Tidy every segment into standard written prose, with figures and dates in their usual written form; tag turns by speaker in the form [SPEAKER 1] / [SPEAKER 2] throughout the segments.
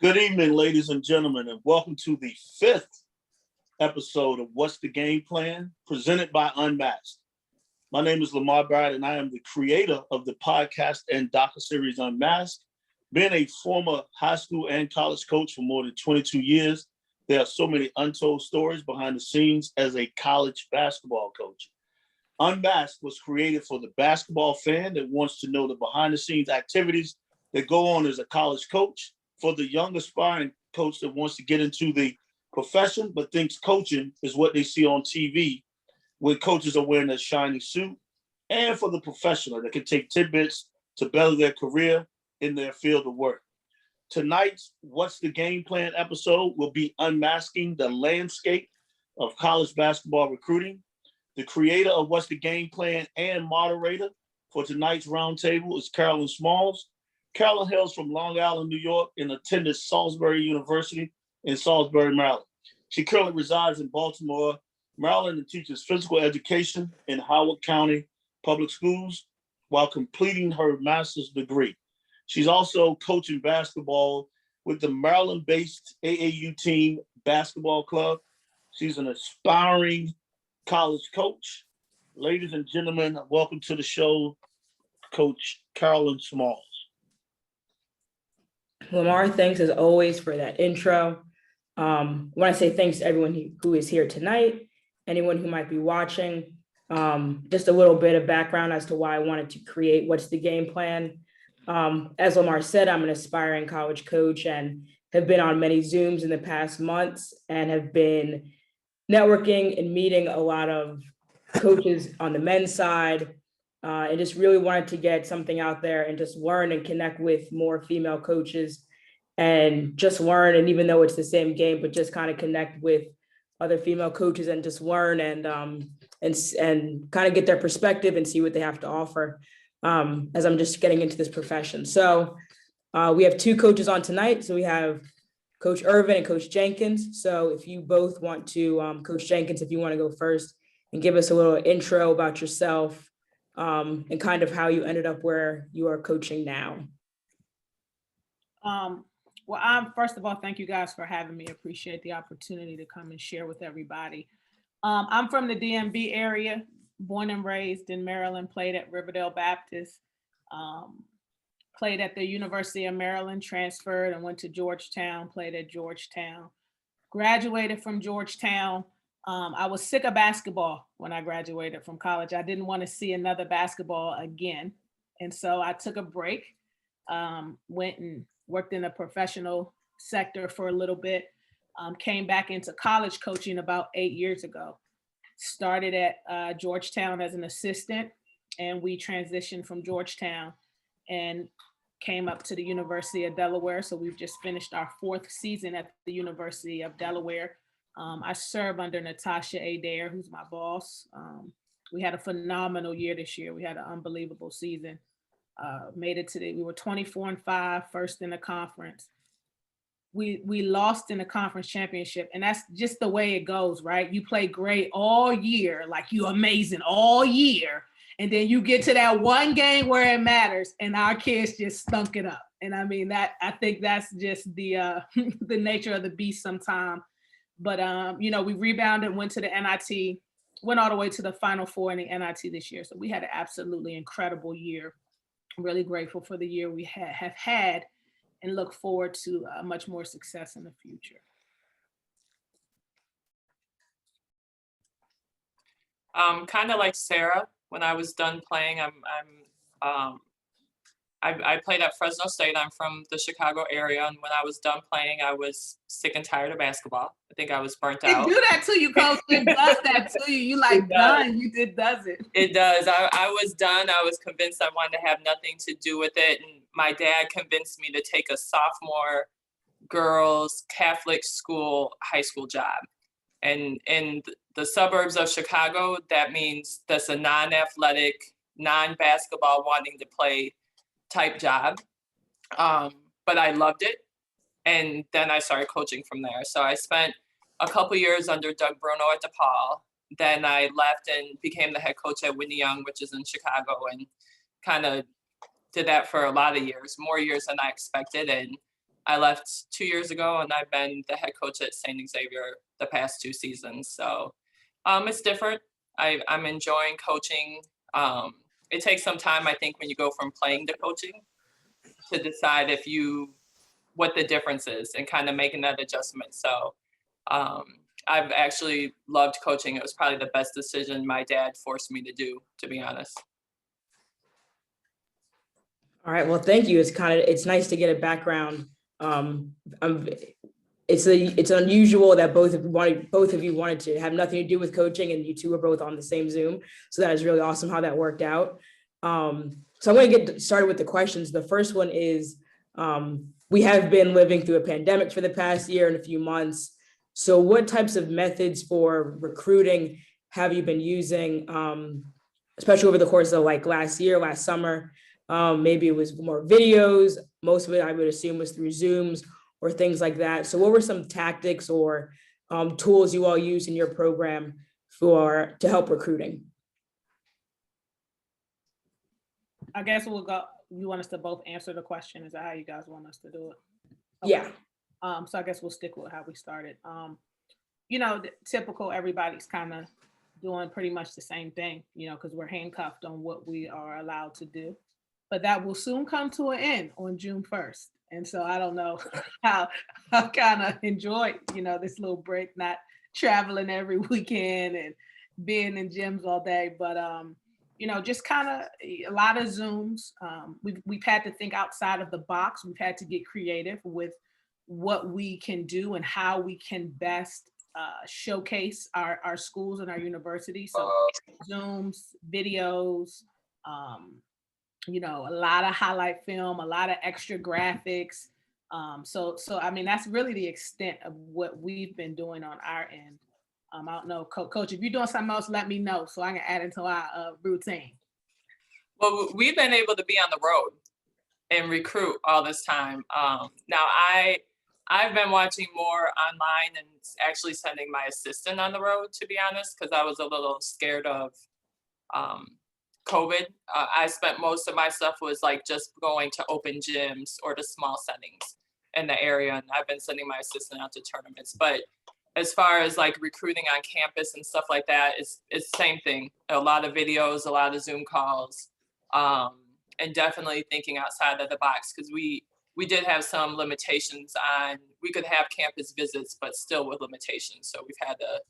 [SPEAKER 1] Good evening, ladies and gentlemen, and welcome to the fifth episode of What's the Game Plan, presented by Unmasked. My name is Lamar Barrett, and I am the creator of the podcast and docuseries Unmasked. Being a former high school and college coach for more than 22 years, there are so many untold stories behind the scenes as a college basketball coach. Unmasked was created for the basketball fan that wants to know the behind-the-scenes activities that go on as a college coach, for the young aspiring coach that wants to get into the profession but thinks coaching is what they see on TV when coaches are wearing a shiny suit, and for the professional that can take tidbits to better their career in their field of work. Tonight's What's the Game Plan episode will be unmasking the landscape of college basketball recruiting. The creator of What's the Game Plan and moderator for tonight's roundtable is Carolyn Smalls. Carolyn hails from Long Island, New York, and attended Salisbury University in Salisbury, Maryland. She currently resides in Baltimore, Maryland, and teaches physical education in Howard County Public Schools while completing her master's degree. She's also coaching basketball with the Maryland-based AAU team basketball club. She's an aspiring college coach. Ladies and gentlemen, welcome to the show, Coach Carolyn Smalls.
[SPEAKER 2] Lamar, thanks as always for that intro. I want to say thanks to everyone who is here tonight, anyone who might be watching. Just a little bit of background as to why I wanted to create What's the Game Plan. As Lamar said, I'm an aspiring college coach and have been on many Zooms in the past months and have been networking and meeting a lot of coaches on the men's side. And just really wanted to get something out there and just learn and connect with more female coaches and just learn. And even though it's the same game, but just kind of connect with other female coaches and just learn and kind of get their perspective and see what they have to offer as I'm just getting into this profession. So we have two coaches on tonight. So we have Coach Irvin and Coach Jenkins. So if you both want to, Coach Jenkins, if you want to go first and give us a little intro about yourself, and kind of how you ended up where you are coaching now.
[SPEAKER 3] Well, first of all, thank you guys for having me. Appreciate the opportunity to come and share with everybody. I'm from the DMV area, born and raised in Maryland, played at Riverdale Baptist, played at the University of Maryland, transferred and went to Georgetown, played at Georgetown, graduated from Georgetown. I was sick of basketball when I graduated from college. I didn't want to see another basketball again. And so I took a break, went and worked in the professional sector for a little bit, came back into college coaching about 8 years ago. Started at Georgetown as an assistant, and we transitioned from Georgetown and came up to the University of Delaware. So we've just finished our fourth season at the University of Delaware. I serve under Natasha Adair, who's my boss. We had a phenomenal year this year. We had an unbelievable season. Made it we were 24-5, first in the conference. We lost in the conference championship, and that's just the way it goes, right? You play great all year, like you're amazing all year, and then you get to that one game where it matters, and our kids just stunk it up. And I mean, I think that's just the the nature of the beast sometimes. But, we rebounded, went to the NIT, went all the way to the Final Four in the NIT this year. So we had an absolutely incredible year. I'm really grateful for the year we have had and look forward to much more success in the future.
[SPEAKER 4] Kind of like Sarah, when I was done playing, I played at Fresno State. I'm from the Chicago area, and when I was done playing, I was sick and tired of basketball. I think I was burnt out.
[SPEAKER 3] It do that to you, Coach. It does that to you. You like done. It does it.
[SPEAKER 4] It does. I was done. I was convinced I wanted to have nothing to do with it, and my dad convinced me to take a sophomore girls Catholic school high school job. And in the suburbs of Chicago, that means that's a non-athletic, non-basketball wanting to play type job. But I loved it. And then I started coaching from there. So I spent a couple years under Doug Bruno at DePaul. Then I left and became the head coach at Whitney Young, which is in Chicago, and kind of did that for a lot of years, more years than I expected. And I left 2 years ago, and I've been the head coach at St. Xavier the past 2 seasons. So it's different. I'm enjoying coaching. It takes some time, I think, when you go from playing to coaching to decide what the difference is and kind of making that adjustment. So I've actually loved coaching. It was probably the best decision my dad forced me to do, to be honest.
[SPEAKER 2] All right, well, thank you. It's nice to get a background. It's unusual that both of you wanted to have nothing to do with coaching, and you two were both on the same Zoom. So that is really awesome how that worked out. So I'm going to get started with the questions. The first one is, we have been living through a pandemic for the past year and a few months. So what types of methods for recruiting have you been using, especially over the course of like last summer? Maybe it was more videos. Most of it, I would assume, was through Zooms or things like that. So what were some tactics or tools you all used in your program to help recruiting?
[SPEAKER 3] I guess we'll go. You want us to both answer the question? Is that how you guys want us to do it?
[SPEAKER 2] Okay. Yeah.
[SPEAKER 3] So I guess we'll stick with how we started. Typical, everybody's kind of doing pretty much the same thing, because we're handcuffed on what we are allowed to do. But that will soon come to an end on June 1st. And so I don't know how I kind of enjoyed, this little break, not traveling every weekend and being in gyms all day. But, just kind of a lot of Zooms. We've had to think outside of the box. We've had to get creative with what we can do and how we can best showcase our schools and our universities. So Zooms, videos, a lot of highlight film, a lot of extra graphics. So I mean, that's really the extent of what we've been doing on our end. I don't know, Coach, if you're doing something else, let me know so I can add into our routine.
[SPEAKER 4] Well, we've been able to be on the road and recruit all this time. Now I've been watching more online and actually sending my assistant on the road, to be honest, because I was a little scared of COVID. I spent most of my stuff was like just going to open gyms or to small settings in the area, and I've been sending my assistant out to tournaments. But as far as like recruiting on campus and stuff like that, it's the same thing. A lot of videos, a lot of Zoom calls, and definitely thinking outside of the box, because we did have some limitations on, we could have campus visits, but still with limitations. So we've had to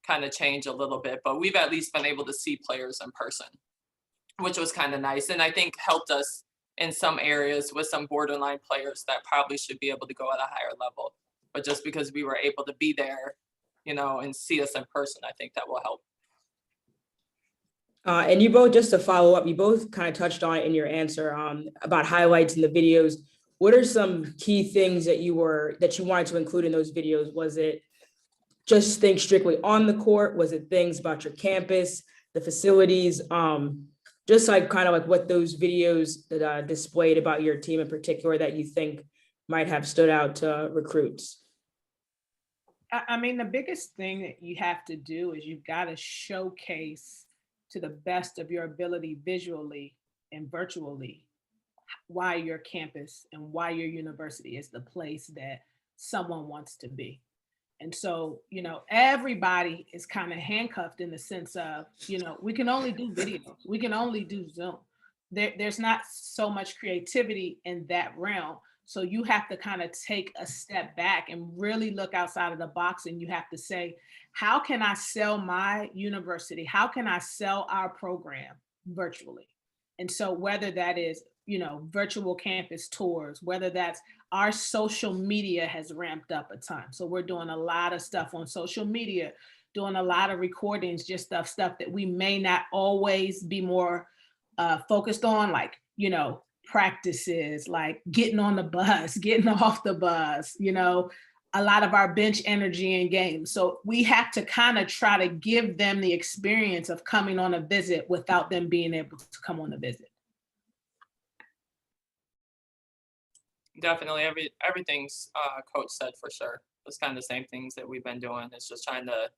[SPEAKER 4] kind of change a little bit, but we've at least been able to see players in person, which was kind of nice. And I think helped us in some areas with some borderline players that probably should be able to go at a higher level. But just because we were able to be there, and see us in person, I think that will help.
[SPEAKER 2] And you both, just to follow up, you both kind of touched on it in your answer about highlights in the videos. What are some key things that you wanted to include in those videos? Was it just things strictly on the court? Was it things about your campus, the facilities? Just like kind of like what those videos that displayed about your team in particular that you think might have stood out to recruits?
[SPEAKER 3] I mean, the biggest thing that you have to do is you've got to showcase to the best of your ability visually and virtually why your campus and why your university is the place that someone wants to be. And so, everybody is kind of handcuffed in the sense of, we can only do videos. We can only do Zoom. There's not so much creativity in that realm. So you have to kind of take a step back and really look outside of the box. And you have to say, how can I sell my university? How can I sell our program virtually? And so whether that is, virtual campus tours, whether that's our social media has ramped up a ton. So we're doing a lot of stuff on social media, doing a lot of recordings, just stuff that we may not always be more focused on, like, practices, like getting on the bus, getting off the bus, a lot of our bench energy in games. So we have to kind of try to give them the experience of coming on a visit without them being able to come on the visit.
[SPEAKER 4] Definitely everything's Coach said for sure. It's kind of the same things that we've been doing. It's just trying to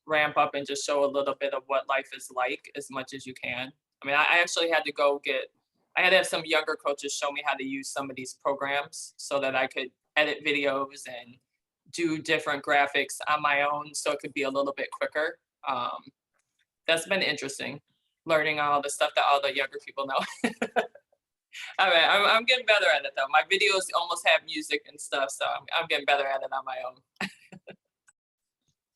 [SPEAKER 4] ramp up and just show a little bit of what life is like as much as you can. I mean, I actually had to I had to have some younger coaches show me how to use some of these programs so that I could edit videos and do different graphics on my own so it could be a little bit quicker. That's been interesting, learning all the stuff that all the younger people know. All right, I'm getting better at it though. My videos almost have music and stuff, so I'm getting better at it on my own.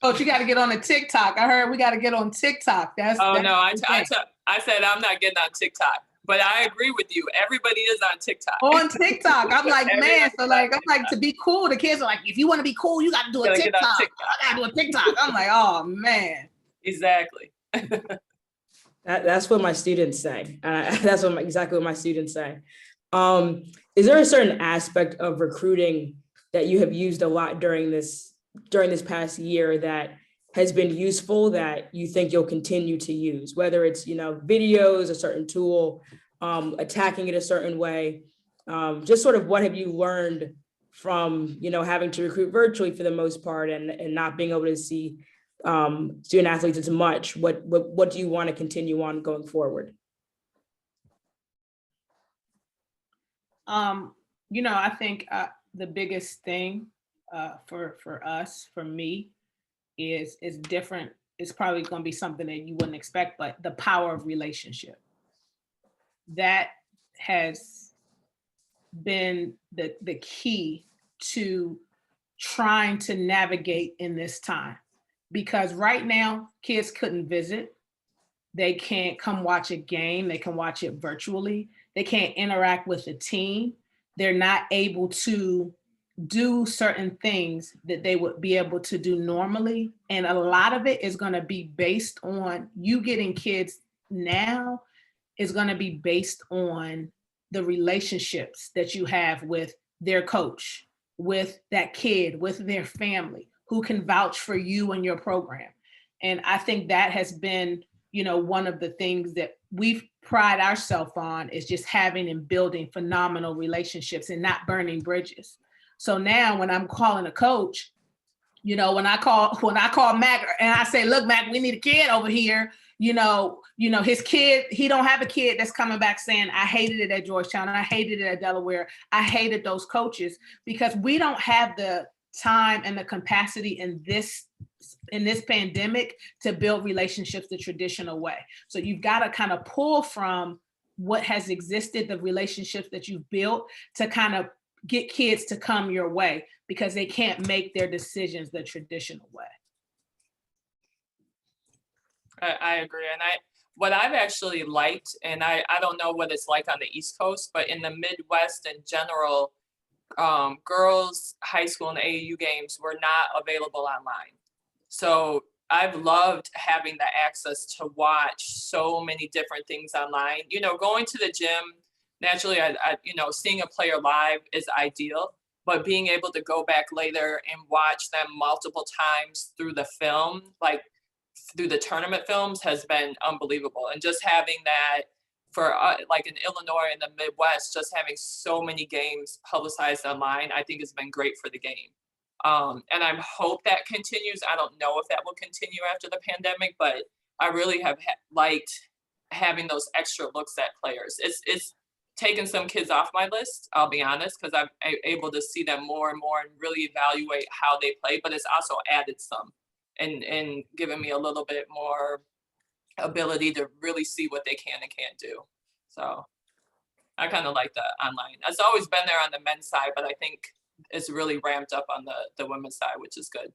[SPEAKER 3] Coach, you got to get on the TikTok. I heard we got to get on TikTok.
[SPEAKER 4] No, I said I'm not getting on TikTok, but I agree with you. Everybody is on TikTok.
[SPEAKER 3] On TikTok, I'm like, man. So like, I'm like, to be cool. The kids are like, if you want to be cool, you got to do a TikTok. I got to do a TikTok. I'm like, oh man.
[SPEAKER 4] Exactly.
[SPEAKER 2] That's what my students say. That's exactly what my students say. Is there a certain aspect of recruiting that you have used a lot during this past year that has been useful that you think you'll continue to use, whether it's, videos, a certain tool, attacking it a certain way, just sort of what have you learned from, having to recruit virtually for the most part and not being able to see student athletes as much? What do you want to continue on going forward?
[SPEAKER 3] I think the biggest thing for us, for me, is different. It's probably going to be something that you wouldn't expect, but the power of relationship. That has been the key to trying to navigate in this time. Because right now, kids couldn't visit. They can't come watch a game. They can watch it virtually. They can't interact with the team. They're not able to do certain things that they would be able to do normally. And a lot of it is going to be based on you getting kids now is going to be based on the relationships that you have with their coach, with that kid, with their family, who can vouch for you and your program. And I think that has been, one of the things that we've pride ourselves on is just having and building phenomenal relationships and not burning bridges. So now when I'm calling a coach, when I call Mac and I say, look, Mac, we need a kid over here, his kid, he don't have a kid that's coming back saying, I hated it at Georgetown, I hated it at Delaware, I hated those coaches, because we don't have the time and the capacity in this pandemic to build relationships the traditional way. So you've got to kind of pull from what has existed, the relationships that you've built, to kind of get kids to come your way, because they can't make their decisions the traditional way.
[SPEAKER 4] I agree. And what I've actually liked, and I don't know what it's like on the East Coast, but in the Midwest in general, girls' high school and AAU games were not available online. So I've loved having the access to watch so many different things online. Going to the gym, naturally, I seeing a player live is ideal, but being able to go back later and watch them multiple times through the film, like through the tournament films, has been unbelievable. And just having that for like in Illinois and the Midwest, just having so many games publicized online, I think has been great for the game. And I hope that continues. I don't know if that will continue after the pandemic, but I really have liked having those extra looks at players. It's taken some kids off my list, I'll be honest, because I'm able to see them more and more and really evaluate how they play, but it's also added some and given me a little bit more ability to really see what they can and can't do. So I kind of like that online. It's always been there on the men's side, but I think it's really ramped up on the women's side, which is good.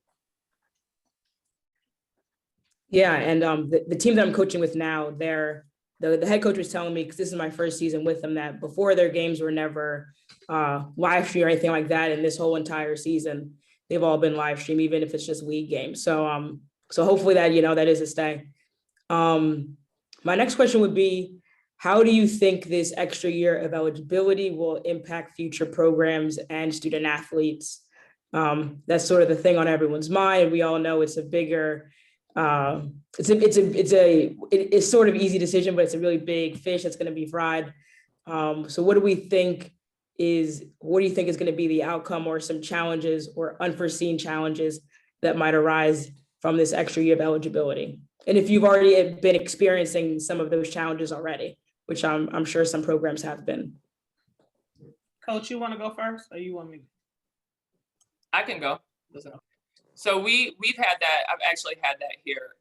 [SPEAKER 2] Yeah, and the team that I'm coaching with now, the head coach was telling me, because this is my first season with them, that before their games were never live stream or anything like that. And this whole entire season, they've all been live stream, even if it's just league games. So so hopefully that, that is a stay. My next question would be, how do you think this extra year of eligibility will impact future programs and student athletes? That's sort of the thing on everyone's mind. We all know it's a bigger, it's sort of easy decision, but it's a really big fish that's going to be fried. So what do you think is going to be the outcome, or some challenges or unforeseen challenges that might arise from this extra year of eligibility? And if you've already been experiencing some of those challenges already, which I'm sure some programs have been.
[SPEAKER 3] Coach, you want to go first, or you want me?
[SPEAKER 4] I can go. Listen. So we've had that. I've actually had that here.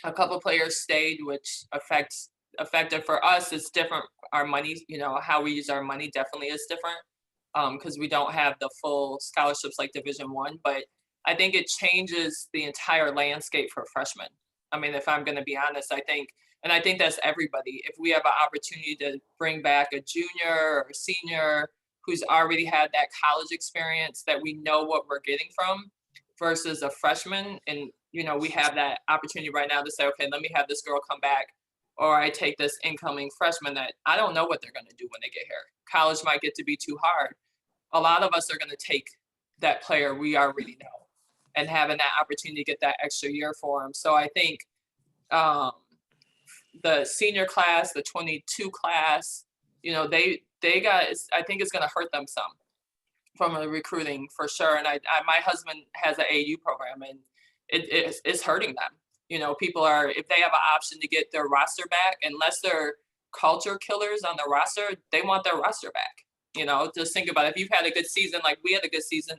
[SPEAKER 4] A couple players stayed, which affected for us. It's different. Our money, how we use our money definitely is different because we don't have the full scholarships like Division I. But I think it changes the entire landscape for freshmen. I mean, if I'm going to be honest, I think that's everybody. If we have an opportunity to bring back a junior or a senior who's already had that college experience that we know what we're getting from versus a freshman. And, we have that opportunity right now to say, okay, let me have this girl come back, or I take this incoming freshman that I don't know what they're going to do when they get here. College might get to be too hard. A lot of us are going to take that player we already know and having that opportunity to get that extra year for them. So I think the senior class, the 22 class, they got, I think it's going to hurt them some from a recruiting for sure. And my husband has an AU program and it's hurting them. People are, if they have an option to get their roster back, unless they're culture killers on the roster, they want their roster back. Just think about it. If you've had a good season, like we had a good season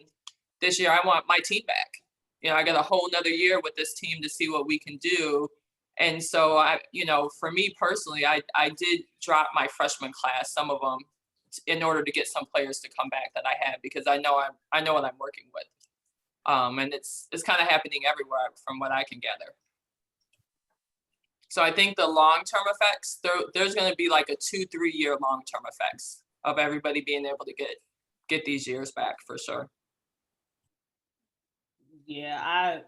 [SPEAKER 4] this year, I want my team back. I got a whole nother year with this team to see what we can do. And so for me personally, I did drop my freshman class, some of them, in order to get some players to come back that I had, because I know what I'm working with. And it's kind of happening everywhere from what I can gather. So I think the long-term effects, there's going to be like a 2-3 year long-term effects of everybody being able to get these years back for sure.
[SPEAKER 3] Yeah, I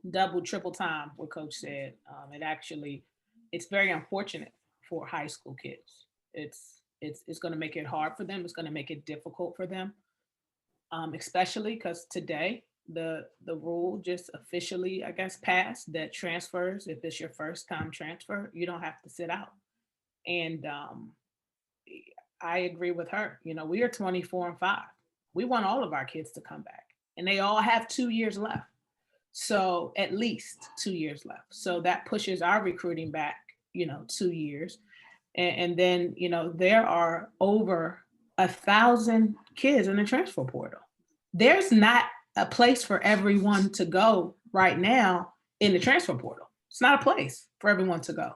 [SPEAKER 3] double, triple time what Coach said. It's very unfortunate for high school kids. It's going to make it hard for them. It's going to make it difficult for them, especially because today the rule just officially, I guess, passed that transfers, if it's your first time transfer, you don't have to sit out. And I agree with her. We are 24 and 5. We want all of our kids to come back, and they all have 2 years left. So at least 2 years left. So that pushes our recruiting back, 2 years. And then, there are over 1,000 kids in the transfer portal. There's not a place for everyone to go right now in the transfer portal. It's not a place for everyone to go.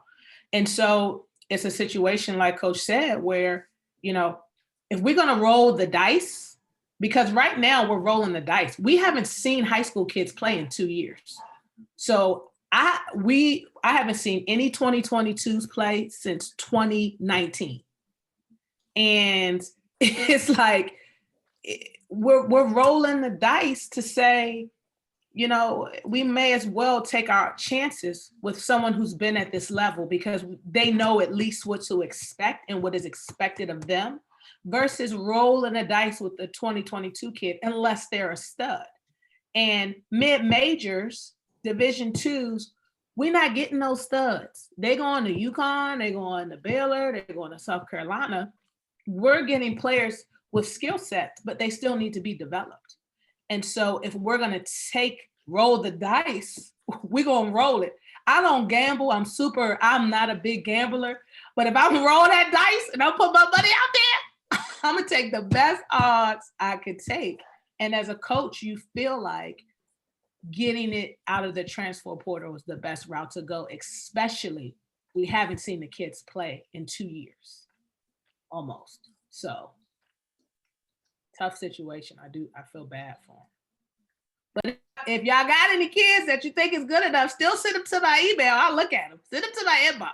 [SPEAKER 3] And so it's a situation like Coach said, where, if we're going to roll the dice, because right now we're rolling the dice. We haven't seen high school kids play in 2 years. So I haven't seen any 2022s play since 2019. And it's like, we're rolling the dice to say, we may as well take our chances with someone who's been at this level, because they know at least what to expect and what is expected of them, versus rolling the dice with the 2022 kid, unless they're a stud. And mid-majors, Division IIs, we're not getting those studs. They going to UConn, they going to Baylor, they're going to South Carolina. We're getting players with skill sets, but they still need to be developed. And so if we're going to roll the dice, we're going to roll it. I don't gamble. I'm not a big gambler, but if I'm roll that dice and I put my money out there, I'm going to take the best odds I could take. And as a coach, you feel like getting it out of the transfer portal is the best route to go, especially we haven't seen the kids play in 2 years, almost. So tough situation. I feel bad for them. But if y'all got any kids that you think is good enough, still send them to my email. I'll look at them. Send them to my inbox.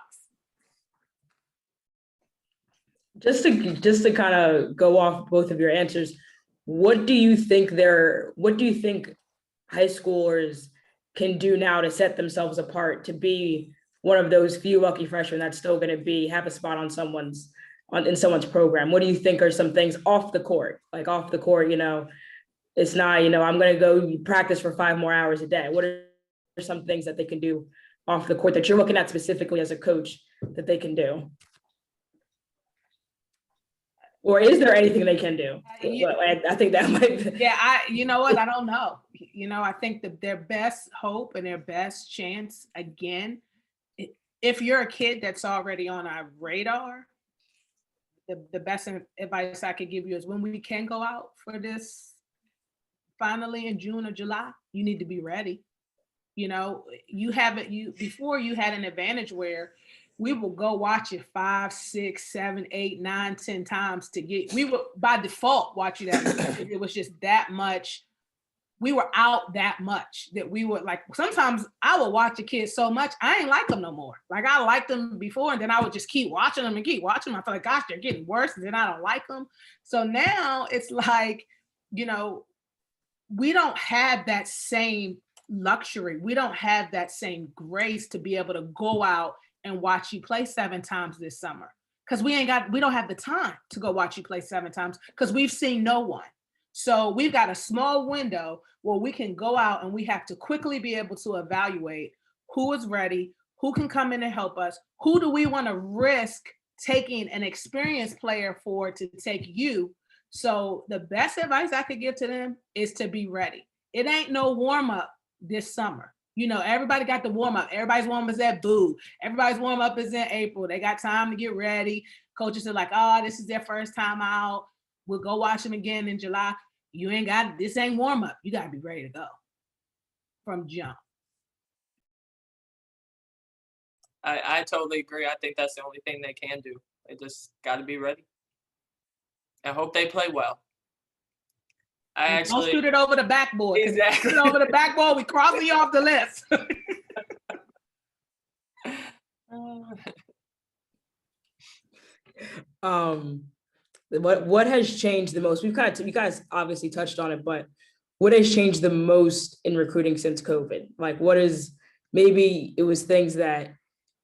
[SPEAKER 2] Just to kind of go off both of your answers, what do you think high schoolers can do now to set themselves apart to be one of those few lucky freshmen that's still going to have a spot in someone's program? What do you think are some things off the court? Like off the court, it's not, I'm going to go practice for 5 more hours a day. What are some things that they can do off the court that you're looking at specifically as a coach that they can do? Or is there anything they can do? I think that might be.
[SPEAKER 3] Yeah, you know what? I don't know. I think that their best hope and their best chance, again, if you're a kid that's already on our radar, the best advice I could give you is when we can go out for this finally in June or July, you need to be ready. You know, before you had an advantage where we will go watch it 5, 6, 7, 8, 9, 10 times we would by default watch it that it was just that much. We were out that much that we would like, sometimes I would watch a kid so much, I ain't like them no more. Like I liked them before and then I would just keep watching them and keep watching them. I feel like, gosh, they're getting worse and then I don't like them. So now it's like, you know, we don't have that same luxury. We don't have that same grace to be able to go out and watch you play 7 times this summer. Cause we don't have the time to go watch you play 7 times because we've seen no one. So we've got a small window where we can go out and we have to quickly be able to evaluate who is ready, who can come in and help us, who do we want to risk taking an experienced player for to take you. So the best advice I could give to them is to be ready. It ain't no warm up this summer. You know, everybody got the warm up. Everybody's warm up is at Boo. Everybody's warm up is in April. They got time to get ready. Coaches are like, oh, this is their first time out. We'll go watch them again in July. You ain't got, this ain't warm up. You got to be ready to go from jump.
[SPEAKER 4] I totally agree. I think that's the only thing they can do. They just got to be ready. I hope they play well.
[SPEAKER 3] Don't shoot it over the backboard.
[SPEAKER 4] Exactly.
[SPEAKER 3] Shoot it over the backboard, we cross you off the list.
[SPEAKER 2] What has changed the most? You guys obviously touched on it, but what has changed the most in recruiting since COVID? Like, what is, maybe it was things that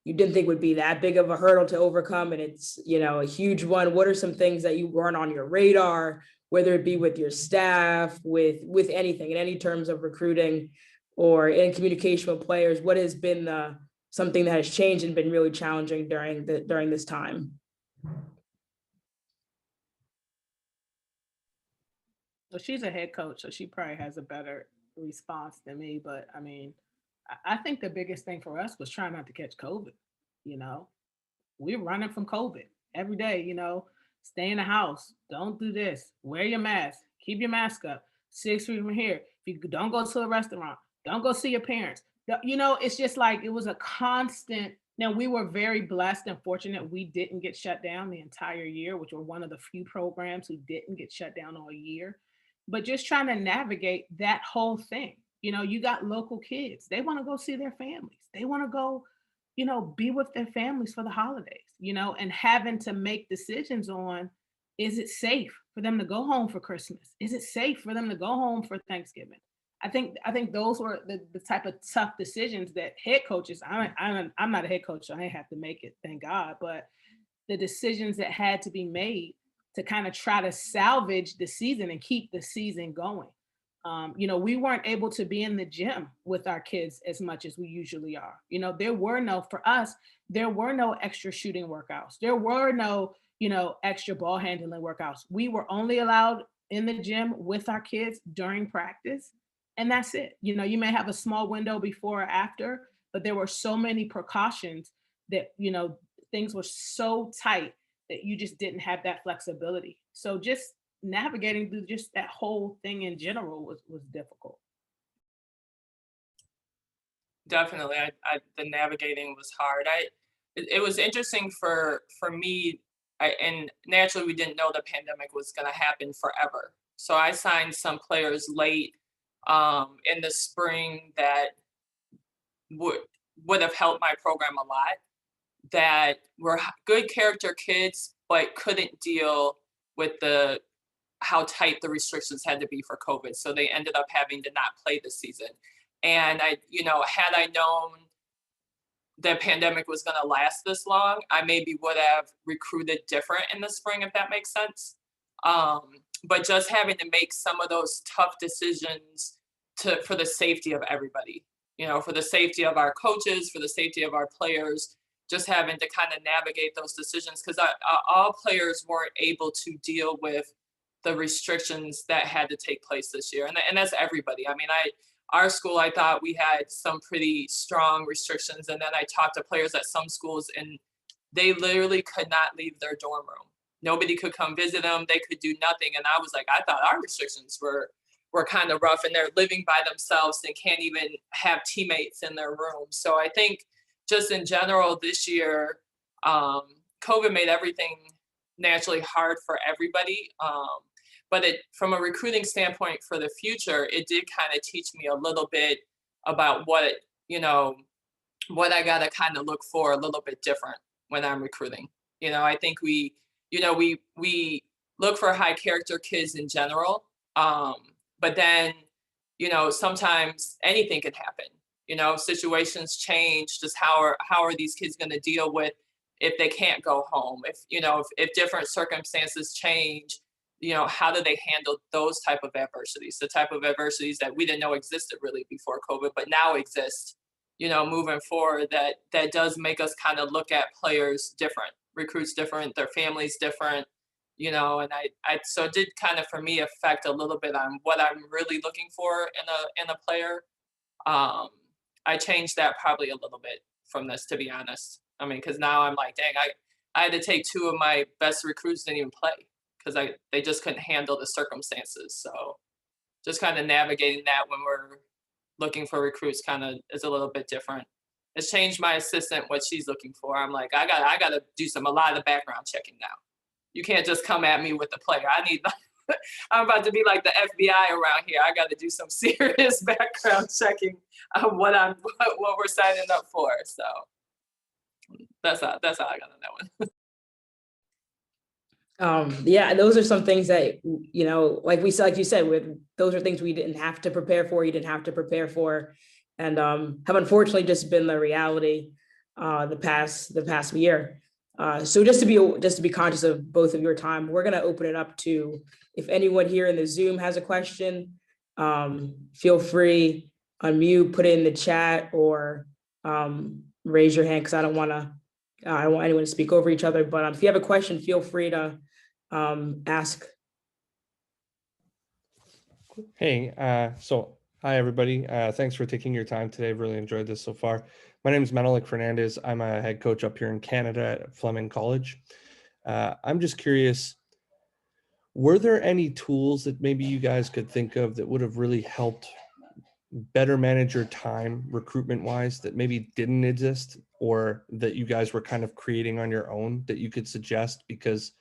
[SPEAKER 2] you didn't think would be that big of a hurdle to overcome, and it's, you know, a huge one. What are some things that you weren't on your radar, whether it be with your staff, with anything, in any terms of recruiting or in communication with players? What has been something that has changed and been really challenging during this time?
[SPEAKER 3] So she's a head coach, so she probably has a better response than me. But I mean, I think the biggest thing for us was trying not to catch COVID. You know, we're running from COVID every day. You know, stay in the house, don't do this, wear your mask, keep your mask up, 6 feet from here. If you don't go to a restaurant, don't go see your parents. You know, it's just like it was a constant. Now, we were very blessed and fortunate we didn't get shut down the entire year, which were one of the few programs who didn't get shut down all year. But just trying to navigate that whole thing. You know, you got local kids. They want to go see their families. They want to go, you know, be with their families for the holidays, you know, and having to make decisions on, is it safe for them to go home for Christmas? Is it safe for them to go home for Thanksgiving? I think those were the type of tough decisions that head coaches, I'm not a head coach, so I didn't have to make it, thank God, but the decisions that had to be made to kind of try to salvage the season and keep the season going. You know, we weren't able to be in the gym with our kids as much as we usually are. You know, for us, there were no extra shooting workouts. There were no, you know, extra ball handling workouts. We were only allowed in the gym with our kids during practice. And that's it. You know, you may have a small window before or after, but there were so many precautions that, you know, things were so tight that you just didn't have that flexibility. So just navigating through just that whole thing in general was difficult.
[SPEAKER 4] Definitely, the navigating was hard. It was interesting for me, and naturally we didn't know the pandemic was going to happen forever. So I signed some players late in the spring that would have helped my program a lot, that were good character kids, but couldn't deal with how tight the restrictions had to be for COVID. So they ended up having to not play this season. And had I known the pandemic was going to last this long, I maybe would have recruited different in the spring, if that makes sense. But just having to make some of those tough decisions for the safety of everybody, for the safety of our coaches, for the safety of our players, just having to kind of navigate those decisions, because all players weren't able to deal with the restrictions that had to take place this year. And that's everybody. I mean, our school, I thought we had some pretty strong restrictions. And then I talked to players at some schools and they literally could not leave their dorm room. Nobody could come visit them. They could do nothing. And I was like, I thought our restrictions were were kind of rough, and they're living by themselves and can't even have teammates in their room. So I think just in general this year, COVID made everything naturally hard for everybody. But from a recruiting standpoint for the future, it did kind of teach me a little bit about what I got to kind of look for a little bit different when I'm recruiting. I think we look for high character kids in general. But then, sometimes anything can happen. Situations change. Just how are these kids going to deal with if they can't go home? If different circumstances change, how do they handle those type of adversities? The type of adversities that we didn't know existed really before COVID, but now exist, moving forward, that does make us kind of look at players different, recruits different, their families different, and so it did kind of, for me, affect a little bit on what I'm really looking for in a player. I changed that probably a little bit from this, to be honest. I mean, because now I'm like, dang, I had to take 2 of my best recruits didn't even play because they just couldn't handle the circumstances. So just kind of navigating that when we're looking for recruits kind of is a little bit different. It's changed my assistant, what she's looking for. I'm like, I got to do a lot of background checking now. You can't just come at me with the player. I'm about to be like the FBI around here. I got to do some serious background checking on what we're signing up for. So that's how I got on that one.
[SPEAKER 2] Yeah, those are some things that, like you said, those are things we didn't have to prepare for, you didn't have to prepare for, and have unfortunately just been the reality the past year. So just to be conscious of both of your time, we're going to open it up to, if anyone here in the Zoom has a question, feel free, unmute, put it in the chat, or raise your hand, because I don't want anyone to speak over each other. But if you have a question, feel free to ask.
[SPEAKER 5] Hey, so hi everybody. Thanks for taking your time today. Really enjoyed this so far. My name is Menelik Fernandes. I'm a head coach up here in Canada at Fleming College. I'm just curious, were there any tools that maybe you guys could think of that would have really helped better manage your time recruitment wise that maybe didn't exist, or that you guys were kind of creating on your own that you could suggest? Because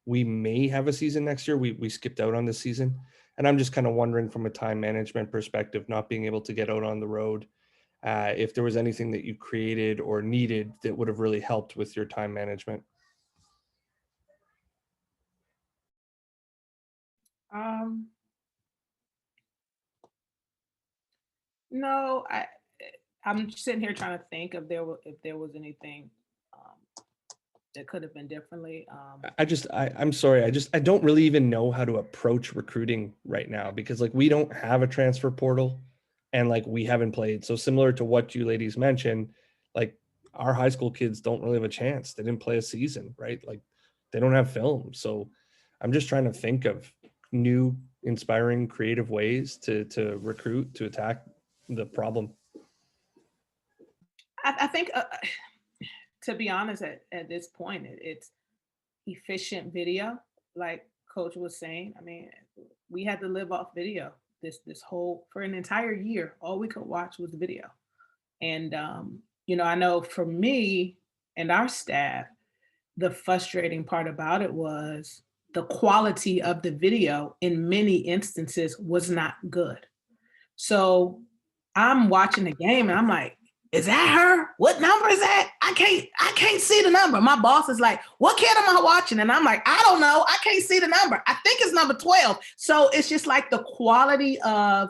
[SPEAKER 5] we may have a season next year. We skipped out on this season. And I'm just kind of wondering, from a time management perspective, not being able to get out on the road, if there was anything that you created or needed that would have really helped with your time management.
[SPEAKER 3] No, I'm sitting here trying to think if there was anything that could have been differently.
[SPEAKER 5] I'm sorry. I don't really even know how to approach recruiting right now, because like we don't have a transfer portal and like we haven't played. So similar to what you ladies mentioned, like our high school kids don't really have a chance. They didn't play a season, right? Like they don't have film. So I'm just trying to think of new, inspiring, creative ways to recruit, to attack the problem.
[SPEAKER 3] I think, to be honest, at this point, it's efficient video, like Coach was saying. I mean, we had to live off video this whole, for an entire year. All we could watch was video. And, I know for me and our staff, the frustrating part about it was the quality of the video in many instances was not good. So I'm watching the game and I'm like, is that her? What number is that? I can't see the number. My boss is like, what kid am I watching? And I'm like, I don't know. I can't see the number. I think it's number 12. So it's just like the quality of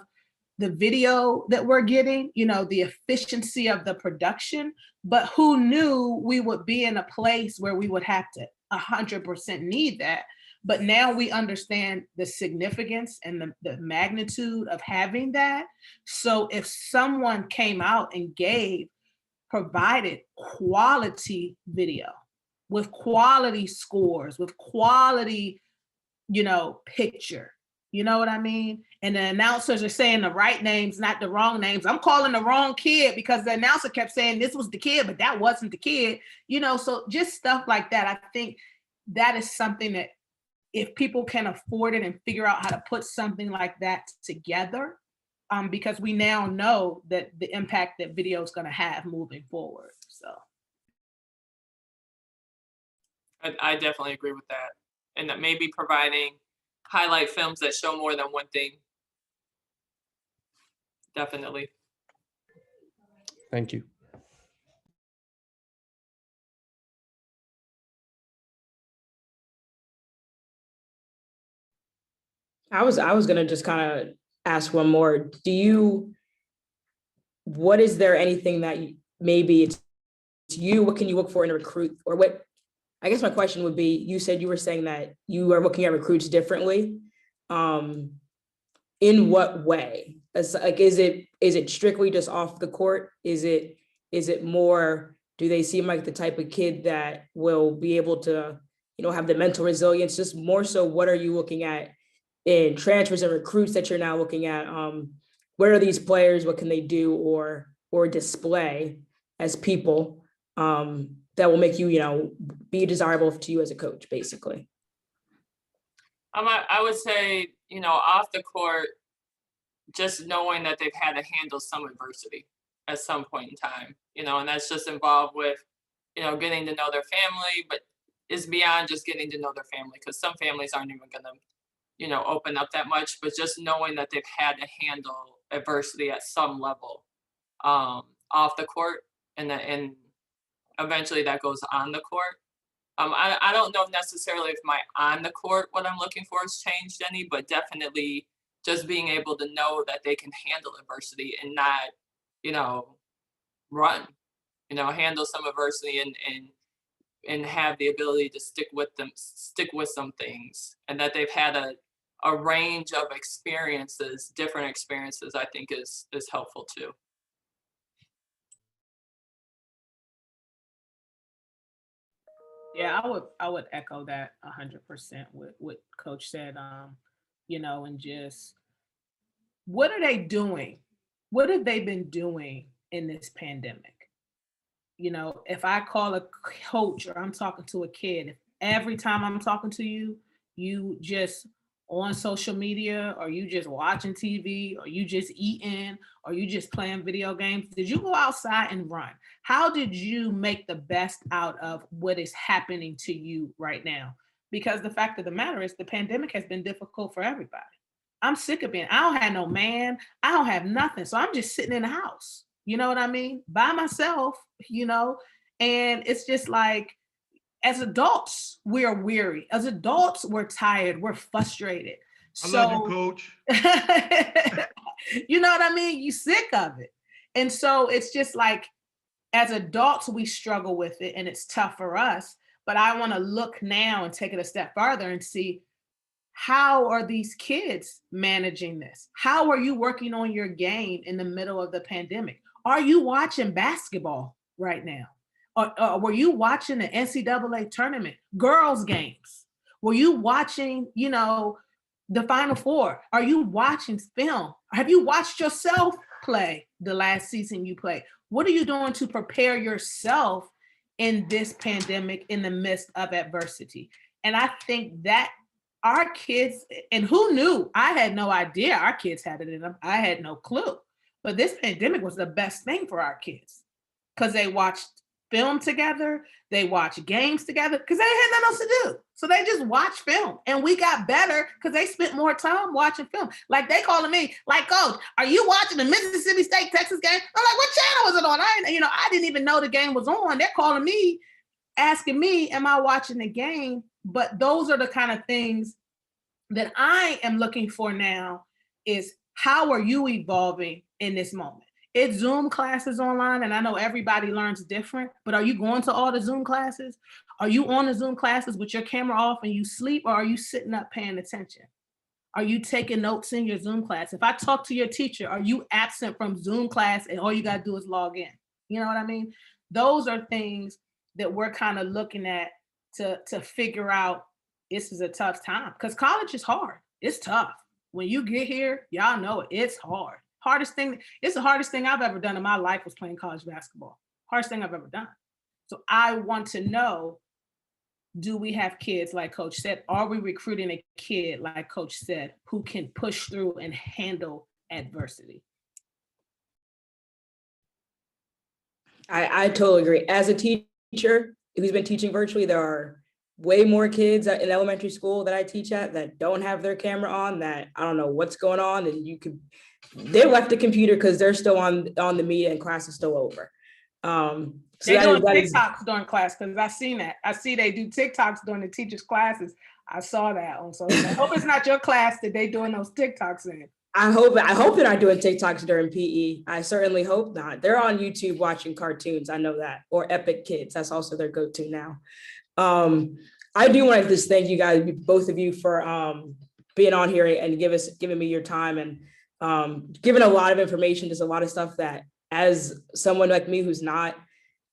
[SPEAKER 3] the video that we're getting, the efficiency of the production, but who knew we would be in a place where we would have to 100% need that. But now we understand the significance and the magnitude of having that. So if someone came out and provided quality video with quality scores, with quality, picture, you know what I mean? And the announcers are saying the right names, not the wrong names. I'm calling the wrong kid because the announcer kept saying this was the kid, but that wasn't the kid, so just stuff like that. I think that is something that if people can afford it and figure out how to put something like that together, because we now know that the impact that video is going to have moving forward. So
[SPEAKER 4] I definitely agree with that. And that maybe providing highlight films that show more than one thing. Definitely.
[SPEAKER 5] Thank you.
[SPEAKER 2] I was gonna just kind of ask one more. What is there anything that maybe it's you, what can you look for in a recruit, or what, I guess my question would be, you said you were saying that you are looking at recruits differently. In what way? Is it strictly just off the court? Is it more, do they seem like the type of kid that will be able to, have the mental resilience? Just more so, what are you looking at in transfers and recruits that you're now looking at? Where are these players? What can they do or display as people that will make you, be desirable to you as a coach, basically?
[SPEAKER 4] I would say, off the court, just knowing that they've had to handle some adversity at some point in time, and that's just involved with, getting to know their family, but it's beyond just getting to know their family, because some families aren't even going to, open up that much, but just knowing that they've had to handle adversity at some level off the court, and eventually that goes on the court. I don't know necessarily if my on the court, what I'm looking for has changed any, but definitely just being able to know that they can handle adversity and not, run, handle some adversity and have the ability to stick with some things, and that they've had a range of experiences, different experiences, I think is helpful too.
[SPEAKER 3] yeah, I would echo that 100% with what Coach said. And just what are they doing? What have they been doing in this pandemic? If I call a coach or I'm talking to a kid, if every time I'm talking to you, you just on social media, or you just watching TV, or you just eating, or you just playing video games, did you go outside and run? How did you make the best out of what is happening to you right now? Because the fact of the matter is the pandemic has been difficult for everybody. I'm sick of I don't have no man, I don't have nothing. So I'm just sitting in the house. You know what I mean? By myself, and it's just like, as adults, we're weary. As adults, we're tired. We're frustrated.
[SPEAKER 6] I love you, Coach.
[SPEAKER 3] You know what I mean? You sick of it. And so it's just like, as adults, we struggle with it and it's tough for us. But I want to look now and take it a step further and see, how are these kids managing this? How are you working on your game in the middle of the pandemic? Are you watching basketball right now? Or were you watching the NCAA tournament, girls games? Were you watching, the Final Four? Are you watching film? Have you watched yourself play the last season you played? What are you doing to prepare yourself in this pandemic in the midst of adversity? And I think that our kids, and who knew? I had no idea our kids had it in them. I had no clue. But this pandemic was the best thing for our kids, because they watched film together, they watch games together, because they had nothing else to do. So they just watch film, and we got better because they spent more time watching film. Like, they calling me, like, Coach, are you watching the Mississippi State Texas game? I'm like, what channel is it on? I didn't even know the game was on. They're calling me, asking me, am I watching the game? But those are the kind of things that I am looking for now, is how are you evolving in this moment? It's Zoom classes online, and I know everybody learns different, but are you going to all the Zoom classes? Are you on the Zoom classes with your camera off and you sleep, or are you sitting up paying attention? Are you taking notes in your Zoom class? If I talk to your teacher, are you absent from Zoom class and all you got to do is log in? You know what I mean? Those are things that we're kind of looking at to figure out. This is a tough time, because college is hard. It's tough. When you get here, y'all know it. It's hard. It's the hardest thing I've ever done in my life was playing college basketball. Hardest thing I've ever done. So I want to know, do we have kids, like Coach said? Are we recruiting a kid, like Coach said, who can push through and handle adversity?
[SPEAKER 2] I totally agree. As a teacher who's been teaching virtually, there are way more kids in elementary school that I teach at that don't have their camera on, that I don't know what's going on, and they left the computer because they're still on the media and class is still over. So
[SPEAKER 3] They doing TikToks during class, because I seen that. I see they do TikToks during the teachers' classes. I saw that on social. I hope it's not your class that they doing those TikToks in.
[SPEAKER 2] I hope they're not doing TikToks during PE. I certainly hope not. They're on YouTube watching cartoons. I know that, or Epic Kids. That's also their go-to now. I do want to just thank you guys, both of you, for being on here and giving me your time and giving a lot of information. There's a lot of stuff that, as someone like me who's not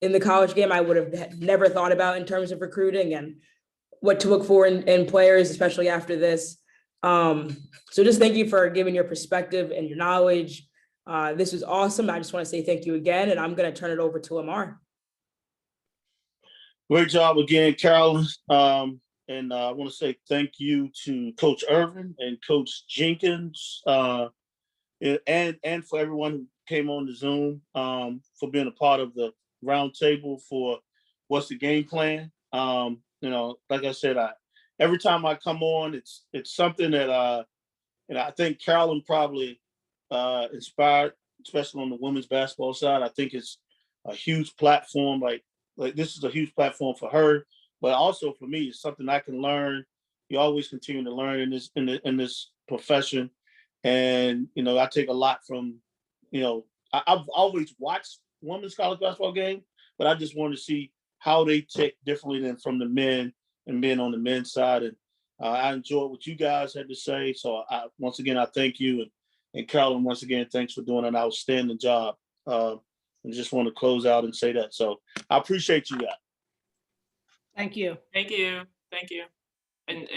[SPEAKER 2] in the college game, I would have never thought about in terms of recruiting and what to look for in players, especially after this. So just thank you for giving your perspective and your knowledge. This was awesome. I just want to say thank you again, and I'm going to turn it over to Lamar.
[SPEAKER 1] Great job again, Carolyn. And I want to say thank you to Coach Irvin and Coach Jenkins, and for everyone who came on the Zoom, for being a part of the roundtable for what's the game plan. Like I said, every time I come on, it's something that I think Carolyn probably inspired, especially on the women's basketball side. I think it's a huge platform. Like this is a huge platform for her, but also for me, it's something I can learn. You always continue to learn in this profession, and I take a lot from. I've always watched women's college basketball game, but I just want to see how they tick differently than from the men and being on the men's side. And I enjoyed what you guys had to say. So once again, I thank you. And Carolyn, once again, thanks for doing an outstanding job. And just want to close out and say that. So I appreciate you guys.
[SPEAKER 3] Thank you.
[SPEAKER 4] Thank you. Thank you. And